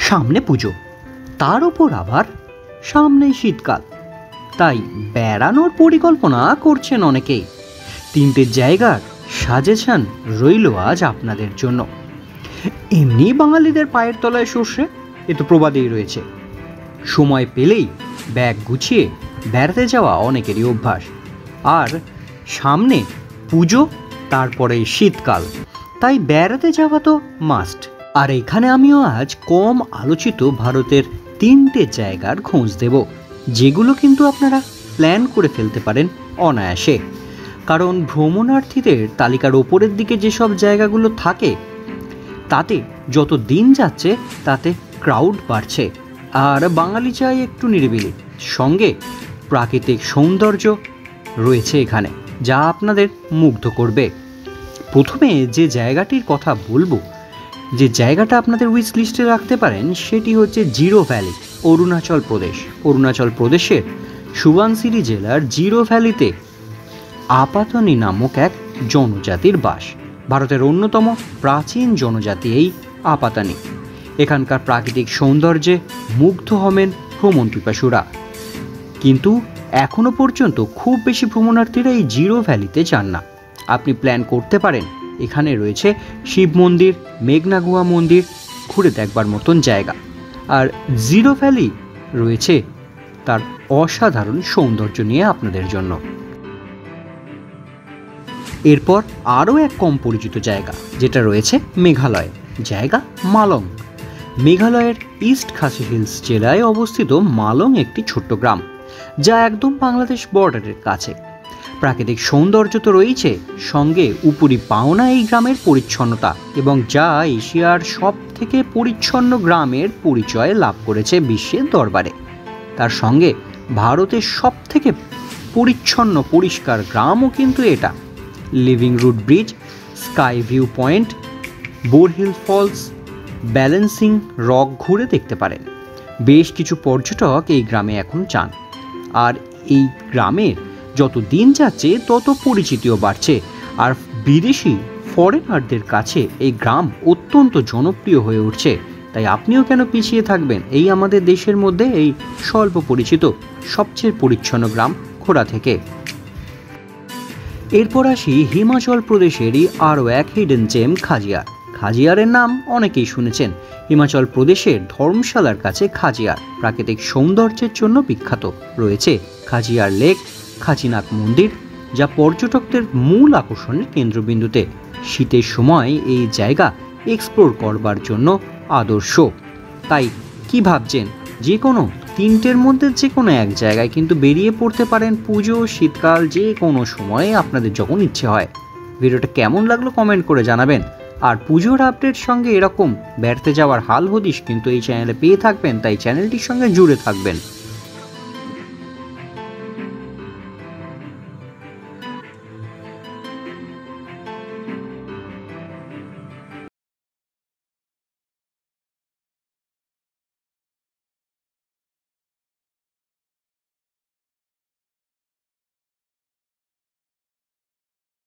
সামনে পুজো, তার উপর আবার সামনেই শীতকাল, তাই বেড়ানোর পরিকল্পনা করছেন অনেকেই। তিনটে জায়গার সাজেশন রইল আজ আপনাদের জন্য। এমনি বাঙালিদের পায়ের তলায় সর্ষে, এ তো প্রবাদেই রয়েছে। সময় পেলেই ব্যাগ গুছিয়ে বেড়াতে যাওয়া অনেকেরই অভ্যাস। আর সামনে পুজো, তারপরে শীতকাল, তাই বেড়াতে যাওয়া তো মাস্ট। আর এখানে আমিও আজ কম আলোচিত ভারতের তিনটে জায়গার খোঁজ দেব, যেগুলো কিন্তু আপনারা প্ল্যান করে ফেলতে পারেন অনায়াসে। কারণ ভ্রমণার্থীদের তালিকার ওপরের দিকে যেসব জায়গাগুলো থাকে, তাতে যত দিন যাচ্ছে তাতে ক্রাউড বাড়ছে। আর বাঙালি চাই একটু নিরিবিলি, সঙ্গে প্রাকৃতিক সৌন্দর্য রয়েছে এখানে, যা আপনাদের মুগ্ধ করবে। প্রথমে যে জায়গাটির কথা বলবো, যে জায়গাটা আপনাদের উইশ লিস্টে রাখতে পারেন, সেটি হচ্ছে জিরো ভ্যালি, অরুণাচল প্রদেশ। অরুণাচল প্রদেশের সুবানসিরি জেলার জিরো ভ্যালিতে আপাতানি নামক এক জনজাতির বাস। ভারতের অন্যতম প্রাচীন জনজাতি এই আপাতানি। এখানকার প্রাকৃতিক সৌন্দর্যে মুগ্ধ হবেন ভ্রমণ পিপাসুরা। কিন্তু এখনো পর্যন্ত খুব বেশি ভ্রমণার্থীরা এই জিরো ভ্যালিতে যান না। আপনি প্ল্যান করতে পারেন, এখানে রয়েছে শিব মন্দির, মেঘনাগুয়া মন্দির, ঘুরে দেখবার মতন জায়গা। আর জিরো ভ্যালি রয়েছে তার অসাধারণ সৌন্দর্য নিয়ে আপনাদের জন্য। এরপর আরও এক কম পরিচিত জায়গা যেটা রয়েছে মেঘালয়ে, জায়গা মালং। মেঘালয়ের ইস্ট খাসি হিলস জেলায় অবস্থিত মালং একটি ছোট্ট গ্রাম, যা একদম বাংলাদেশ বর্ডারের কাছে। প্রাকৃতিক সৌন্দর্য তো রয়েছে, সঙ্গে উপরি পাওনা এই গ্রামের পরিচ্ছন্নতা, এবং যা এশিয়ার সব থেকে পরিচ্ছন্ন গ্রামের পরিচয় লাভ করেছে বিশ্বের দরবারে। তার সঙ্গে ভারতের সব থেকে পরিচ্ছন্ন পরিষ্কার গ্রামও কিন্তু এটা। Living root bridge, sky view point, Borhill falls, balancing rock ঘুরে দেখতে পারেন। বেশ কিছু পর্যটক এই গ্রামে এখন যান। আর এই গ্রামের যত দিন যাচ্ছে তত পরিচিতিও বাড়ছে, আর বিদেশি ফরেনারদের কাছে এই গ্রাম অত্যন্ত জনপ্রিয় হয়ে উঠছে। তাই আপনিও কেন পিছিয়ে থাকবেন এই আমাদের দেশের মধ্যে এই স্বল্প পরিচিত সবচেয়ে পরিচ্ছন্ন গ্রাম ঘোরা থেকে। এরপর আসি হিমাচল প্রদেশেরই আরও এক হিডেন জেম খাজিয়ার। খাজিয়ারের নাম অনেকেই শুনেছেন। হিমাচল প্রদেশের ধর্মশালার কাছে খাজিয়ার প্রাকৃতিক সৌন্দর্যের জন্য বিখ্যাত। রয়েছে খাজিয়ার লেক, খাচিনাক মন্দির, যা পর্যটকদের মূল আকর্ষণের কেন্দ্রবিন্দুতে। শীতের সময় এই জায়গা এক্সপ্লোর করবার জন্য আদর্শ। তাই কি ভাবছেন, যে কোনো তিনটের মধ্যে যে কোনো এক জায়গায় কিন্তু বেরিয়ে পড়তে পারেন পুজো, শীতকাল, যে কোনো সময়ে আপনাদের যখন ইচ্ছে হয়। ভিডিওটা কেমন লাগলো কমেন্ট করে জানাবেন। আর পুজোর আপডেট সঙ্গে এরকম বেড়াতে যাওয়ার হাল হদিশ কিন্তু এই চ্যানেলে পেয়ে থাকবেন, তাই চ্যানেলটির সঙ্গে জুড়ে থাকবেন।